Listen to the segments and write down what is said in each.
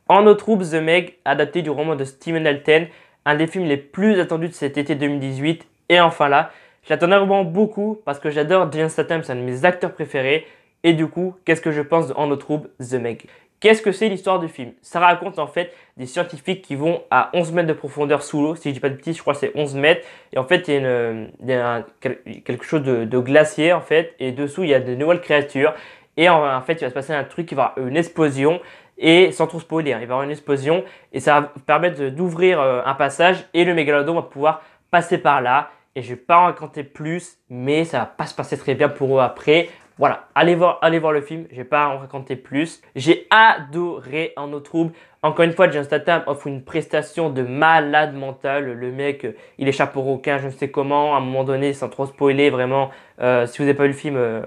En nos troupes, The Meg, adapté du roman de Stephen Elton, un des films les plus attendus de cet été 2018. Et enfin là, j'attendais vraiment beaucoup parce que j'adore Jason Statham, c'est un de mes acteurs préférés. Et du coup, qu'est-ce que je pense de En nos troupes, The Meg? Qu'est-ce que c'est l'histoire du film? Ça raconte en fait des scientifiques qui vont à 11 mètres de profondeur sous l'eau. Si je dis pas de bêtises, je crois que c'est 11 mètres. Et en fait, quelque chose de glacier en fait. Et dessous, il y a de nouvelles créatures. Et en fait, il va se passer un truc, il va y avoir une explosion. Et sans trop spoiler, il va y avoir une explosion et ça va permettre d'ouvrir un passage et le mégalodon va pouvoir passer par là. Et je vais pas en raconter plus, mais ça va pas se passer très bien pour eux après. Voilà, allez voir le film, je vais pas en raconter plus. J'ai adoré En eau trouble. Encore une fois, Jason Statham offre une prestation de malade mental. Le mec, il échappe au requin, je ne sais comment. À un moment donné, sans trop spoiler, vraiment, si vous n'avez pas vu le film,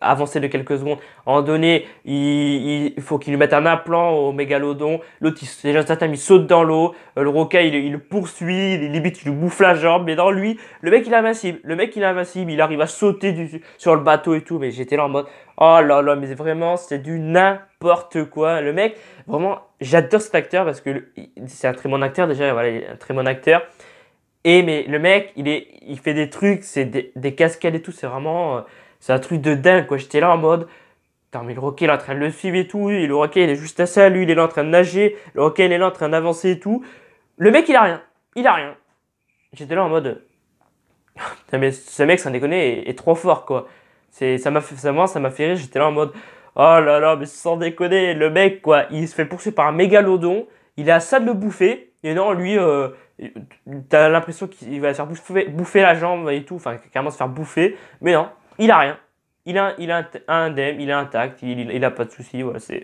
avancez de quelques secondes. À un moment donné, il faut qu'il lui mette un implant au mégalodon. L'autre, Jason Statham, il saute dans l'eau. Le requin, il le poursuit. Limite, il lui bouffe la jambe. Mais dans lui, le mec, il est invincible. Le mec, il est invincible. Il arrive à sauter sur le bateau et tout. Mais j'étais là en mode, oh là là, mais vraiment, c'est du n'importe quoi. Le mec, vraiment, j'adore cet acteur parce que c'est un très bon acteur déjà. Voilà, il est un très bon acteur. Et mais le mec, il fait des trucs, c'est des cascades et tout. C'est vraiment, c'est un truc de dingue quoi. J'étais là en mode, attends, mais le requin il est en train de le suivre et tout. Et le requin il est juste à ça. Lui, il est là en train de nager. Le requin il est là en train d'avancer et tout. Le mec, il a rien. Il a rien. J'étais là en mode, putain, mais ce mec, sans déconner, est trop fort quoi. Ça m'a fait rire. J'étais là en mode, oh là là, mais sans déconner, le mec quoi, il se fait poursuivre par un mégalodon. Il est à ça de le bouffer. Et non, lui, t'as l'impression qu'il va se faire bouffer la jambe et tout. Enfin, carrément se faire bouffer. Mais non, il a rien. Il a un indemne, il est intact, il a pas de soucis. Voilà, c'est.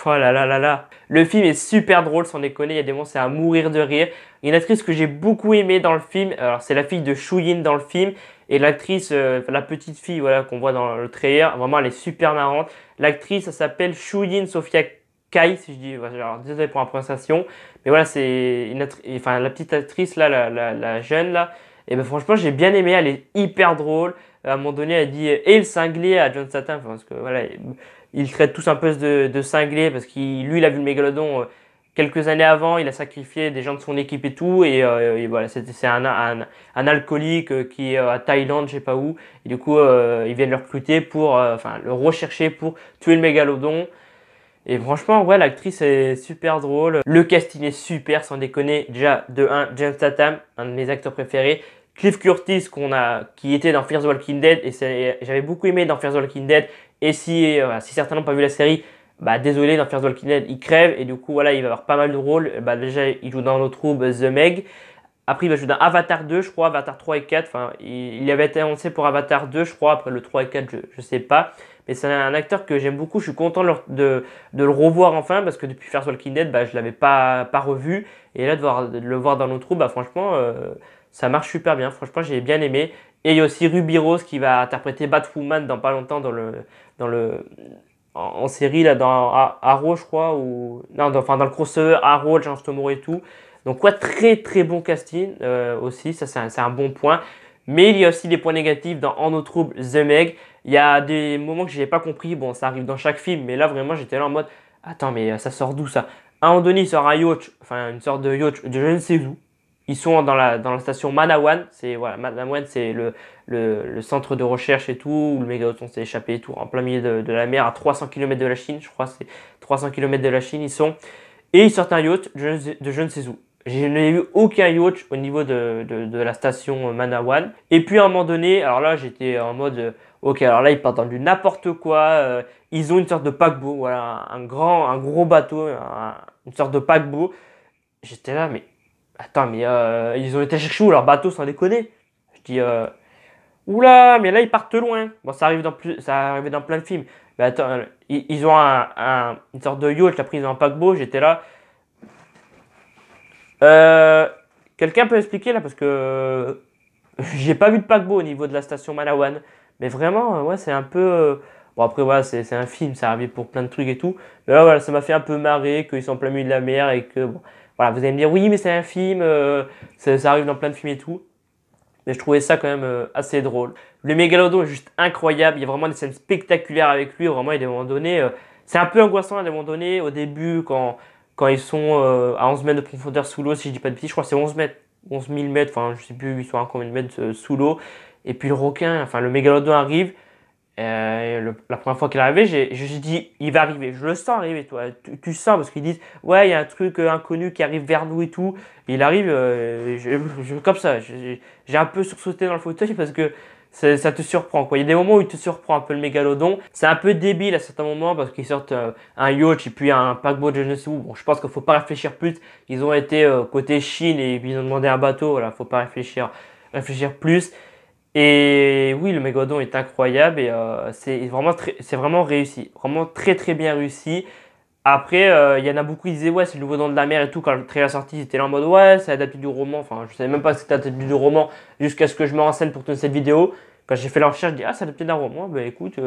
Oh là là là là. Le film est super drôle, sans déconner. Il y a des moments, c'est à mourir de rire. Il y a une actrice que j'ai beaucoup aimée dans le film. Alors, c'est la fille de Shu-Yin dans le film. Et l'actrice, la petite fille voilà, qu'on voit dans le trailer, vraiment, elle est super marrante. L'actrice, ça s'appelle Shu-Yin Sophia Kai, si je dis. Voilà, alors, désolé pour la prononciation. Mais voilà, c'est enfin, la petite actrice, là, la jeune, là. Et ben franchement, j'ai bien aimé. Elle est hyper drôle. À un moment donné, elle dit et le cinglé à John Statham. Parce que voilà, il traite tous un peu de cinglé parce qu'il lui il a vu le mégalodon quelques années avant, il a sacrifié des gens de son équipe et tout et voilà, c'est un alcoolique qui est à Thaïlande, je sais pas où, et du coup ils viennent le recruter pour enfin le rechercher pour tuer le mégalodon. Et franchement, ouais, l'actrice est super drôle. Le casting est super, sans déconner. Déjà, de 1, James Statham, un de mes acteurs préférés. Cliff Curtis, qui était dans Fear the Walking Dead. Et j'avais beaucoup aimé dans Fear the Walking Dead. Et si certains n'ont pas vu la série, bah désolé, dans Fear the Walking Dead, il crève. Et du coup, voilà, il va avoir pas mal de rôles. Bah déjà, il joue dans notre troupe The Meg. Après, il va jouer dans Avatar 2, je crois, Avatar 3 et 4. Enfin, il avait été annoncé pour Avatar 2, je crois. Après, le 3 et 4, je sais pas. Mais c'est un acteur que j'aime beaucoup. Je suis content de le revoir enfin parce que depuis First Walking Dead, bah, je ne l'avais pas revu. Et là, de le voir dans nos trous, bah, franchement, ça marche super bien. Franchement, j'ai bien aimé. Et il y a aussi Ruby Rose qui va interpréter Batwoman dans pas longtemps dans le, en série, là, dans Arrow, je crois. Ou, non, enfin, dans le crossover Arrow, Agents Tomorrow et tout. Donc, ouais, très très bon casting aussi. Ça, c'est un bon point. Mais il y a aussi des points négatifs dans En eau trouble, The Meg. Il y a des moments que je n'avais pas compris. Bon, ça arrive dans chaque film, mais là vraiment j'étais là en mode attends, mais ça sort d'où ça? À un moment donné, il sort un yacht, enfin une sorte de yacht de je ne sais où. Ils sont dans la station Manawan. C'est voilà, Manawan, c'est le centre de recherche et tout, où le mégalodon s'est échappé et tout, en plein milieu de la mer, à 300 km de la Chine, je crois, c'est 300 km de la Chine, ils sont. Et ils sortent un yacht de je ne sais où. Je n'ai vu aucun yacht au niveau de la station Manawan. Et puis à un moment donné, alors là j'étais en mode, ok, alors là ils partent dans du n'importe quoi. Ils ont une sorte de paquebot, voilà, un gros bateau, une sorte de paquebot. J'étais là, mais attends, mais ils ont été chercher où leur bateau sans déconner? Je dis, oula, mais là ils partent loin. Bon, ça arrive dans plein de films. Mais attends, ils ont une sorte de yacht, après ils ont un paquebot. J'étais là. Euh, Quelqu'un peut expliquer là parce que j'ai pas vu de paquebot au niveau de la station Manawan. Mais vraiment, ouais, c'est un peu. Bon, après, voilà, c'est un film, ça arrive pour plein de trucs et tout. Mais là, voilà, ça m'a fait un peu marrer qu'ils sont en plein milieu de la mer et que. Bon, voilà, vous allez me dire, oui, mais c'est un film, ça arrive dans plein de films et tout. Mais je trouvais ça quand même assez drôle. Le mégalodon est juste incroyable. Il y a vraiment des scènes spectaculaires avec lui. Vraiment, il y a des moments donnés. C'est un peu angoissant à un moment donné, au début, quand ils sont à 11 mètres de profondeur sous l'eau, si je dis pas de bêtises, je crois que c'est 11 mètres, 11 000 mètres, enfin je sais plus, ils sont à combien de mètres sous l'eau. Et puis le requin, enfin le mégalodon arrive. La première fois qu'il est arrivé, j'ai dit, il va arriver. Je le sens arriver, toi. Tu sens parce qu'ils disent, ouais, il y a un truc inconnu qui arrive vers nous et tout. Et il arrive, comme ça. J'ai un peu sursauté dans le fauteuil parce que ça te surprend, quoi. Il y a des moments où il te surprend un peu le mégalodon. C'est un peu débile à certains moments parce qu'ils sortent un yacht et puis un paquebot de je ne sais où. Bon, je pense qu'il faut pas réfléchir plus. Ils ont été côté Chine et puis ils ont demandé un bateau. Voilà, faut pas réfléchir plus. Et oui, le mégalodon est incroyable et c'est vraiment réussi, vraiment très très bien réussi. Après, il y en a beaucoup qui disaient ouais, c'est le nouveau Dents de la Mer et tout. Quand le trailer est sorti, ils étaient là en mode ouais, c'est adapté du roman. Enfin, je savais même pas si c'était adapté du roman jusqu'à ce que je me renseigne pour tourner cette vidéo. Quand j'ai fait la recherche, je dis ah, c'est adapté d'un roman. Ben écoute,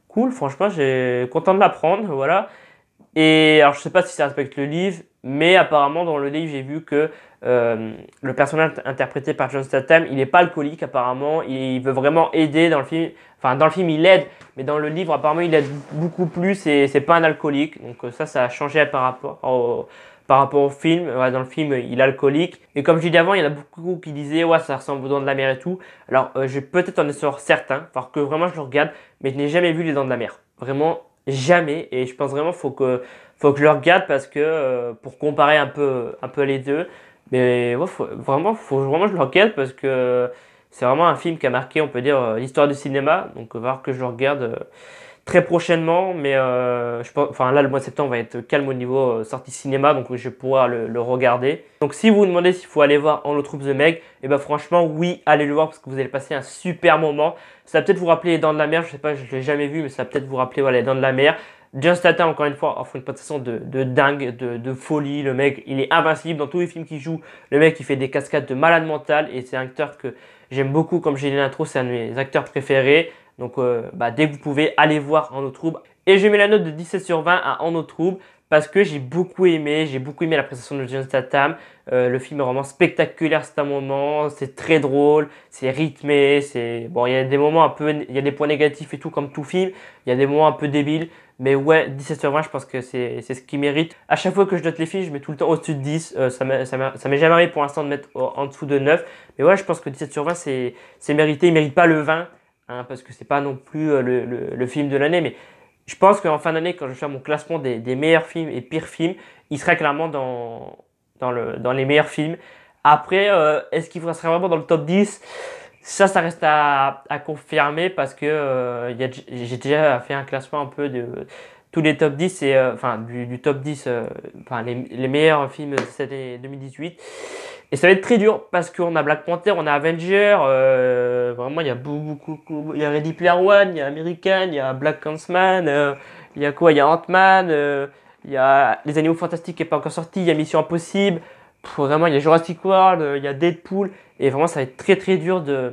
cool, franchement, j'ai content de l'apprendre, voilà. Et alors, je sais pas si ça respecte le livre, mais apparemment, dans le livre, j'ai vu que le personnage interprété par John Statham, il n'est pas alcoolique, apparemment. Il veut vraiment aider dans le film. Enfin, dans le film, il aide, mais dans le livre, apparemment, il aide beaucoup plus et c'est pas un alcoolique. Donc, ça a changé par rapport au film. Ouais, dans le film, il est alcoolique. Et comme je disais avant, il y en a beaucoup qui disaient, ouais, ça ressemble aux Dents de la Mer et tout. Alors, je vais peut-être en être certains, parce que vraiment, je le regarde, mais je n'ai jamais vu les Dents de la Mer. Vraiment, jamais. Et je pense vraiment faut que je le regarde parce que pour comparer un peu les deux. Mais ouais, faut vraiment que je le regarde parce que c'est vraiment un film qui a marqué, on peut dire, l'histoire du cinéma. Donc, il va falloir que je le regarde très prochainement. Mais je pense, enfin là, le mois de septembre va être calme au niveau sortie cinéma, donc je vais pouvoir le regarder. Donc, si vous vous demandez s'il faut aller voir En eau troupe The Meg, et ben franchement, oui, allez le voir parce que vous allez passer un super moment. Ça va peut-être vous rappeler les Dents de la Mer. Je sais pas, je l'ai jamais vu, mais ça va peut-être vous rappeler voilà, les Dents de la Mer. John Statham, encore une fois, offre une prestation de dingue, de folie. Le mec, il est invincible dans tous les films qu'il joue. Le mec, il fait des cascades de malade mental et c'est un acteur que j'aime beaucoup. Comme j'ai dit l'intro, c'est un de mes acteurs préférés. Donc, dès que vous pouvez, allez voir En eau trouble. Et je mets la note de 17 sur 20 à En eau trouble parce que j'ai beaucoup aimé la prestation de John Statham. Le film est vraiment spectaculaire, c'est un moment, c'est très drôle, c'est rythmé, bon, il y a des moments un peu, il y a des points négatifs et tout comme tout film, il y a des moments un peu débiles, mais ouais, 17 sur 20, je pense que c'est ce qui mérite. À chaque fois que je note les films, je mets tout le temps au-dessus de 10, ça m'est jamais arrivé pour l'instant de mettre en dessous de 9, mais ouais, je pense que 17 sur 20, c'est mérité, il mérite pas le 20, hein, parce que c'est pas non plus le film de l'année, mais je pense qu'en fin d'année, quand je vais faire mon classement des meilleurs films et pires films, il sera clairement dans les meilleurs films. Après, est-ce qu'il sera vraiment dans le top 10? Ça reste à confirmer parce que j'ai déjà fait un classement un peu de tous les top 10 et enfin du top 10, enfin les meilleurs films de cette année 2018. Et ça va être très dur parce qu'on a Black Panther, on a Avenger, vraiment il y a beaucoup, il y a Ready Player One, il y a American, il y a Black Clansman, il y a quoi, il y a Ant-Man, il y a Les Animaux Fantastiques qui n'est pas encore sorti, il y a Mission Impossible, vraiment il y a Jurassic World, il y a Deadpool, et vraiment ça va être très très dur de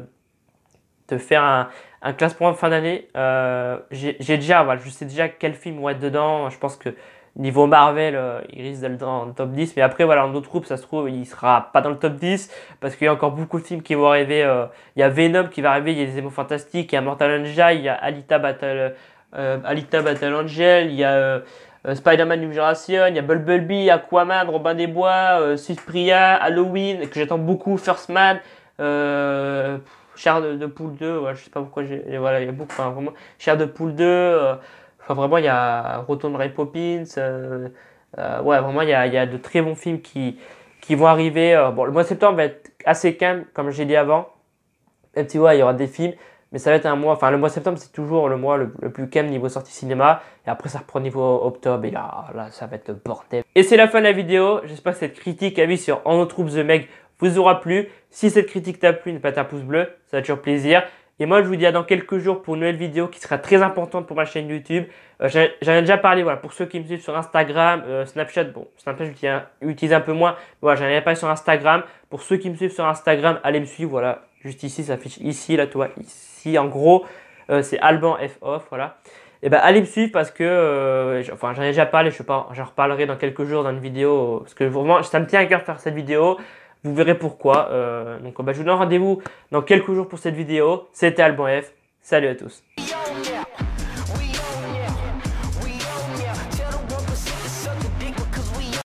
faire un classement de fin d'année. Voilà, je sais déjà quel film vont être dedans, je pense que niveau Marvel, il risque d'être dans le top 10. Mais après, voilà, en autre groupe, ça se trouve, il sera pas dans le top 10. Parce qu'il y a encore beaucoup de films qui vont arriver. Il y a Venom qui va arriver, il y a Les Animaux Fantastiques, il y a Mortal Ninja, il y a Alita Battle Angel, il y a Spider-Man New Generation, il y a Bumblebee, Aquaman, Robin des Bois, Suspiria, Halloween, que j'attends beaucoup, First Man, Chair de Poule 2, ouais, je sais pas pourquoi voilà, il y a beaucoup, enfin, vraiment, Chair de Poule 2, enfin, vraiment, il y a Return Ray Poppins. Ouais, vraiment, il y a de très bons films qui vont arriver. Bon, le mois de septembre va être assez calme, comme j'ai dit avant. Même si, ouais, il y aura des films. Mais ça va être un mois. Enfin, le mois de septembre, c'est toujours le mois le plus calme niveau sortie cinéma. Et après, ça reprend niveau octobre. Et là, ça va être le bordel. Et c'est la fin de la vidéo. J'espère que cette critique avis sur En eau trouble The Meg vous aura plu. Si cette critique t'a plu, n'hésite pas à mettre un pouce bleu. Ça va toujours plaisir. Et moi, je vous dis à dans quelques jours pour une nouvelle vidéo qui sera très importante pour ma chaîne YouTube. J'en ai déjà parlé, voilà, pour ceux qui me suivent sur Instagram, Snapchat, bon, Snapchat, j'utilise un peu moins. Voilà, j'en ai parlé sur Instagram. Pour ceux qui me suivent sur Instagram, allez me suivre, voilà, juste ici, ça affiche ici, là, tu vois, ici, en gros, c'est Alban F off, voilà. Et ben, allez me suivre parce que, enfin, j'en ai déjà parlé, je sais pas, j'en reparlerai dans quelques jours dans une vidéo, parce que vraiment, ça me tient à cœur de faire cette vidéo. Vous verrez pourquoi. Donc, je vous donne rendez-vous dans quelques jours pour cette vidéo. C'était Alban F. Salut à tous.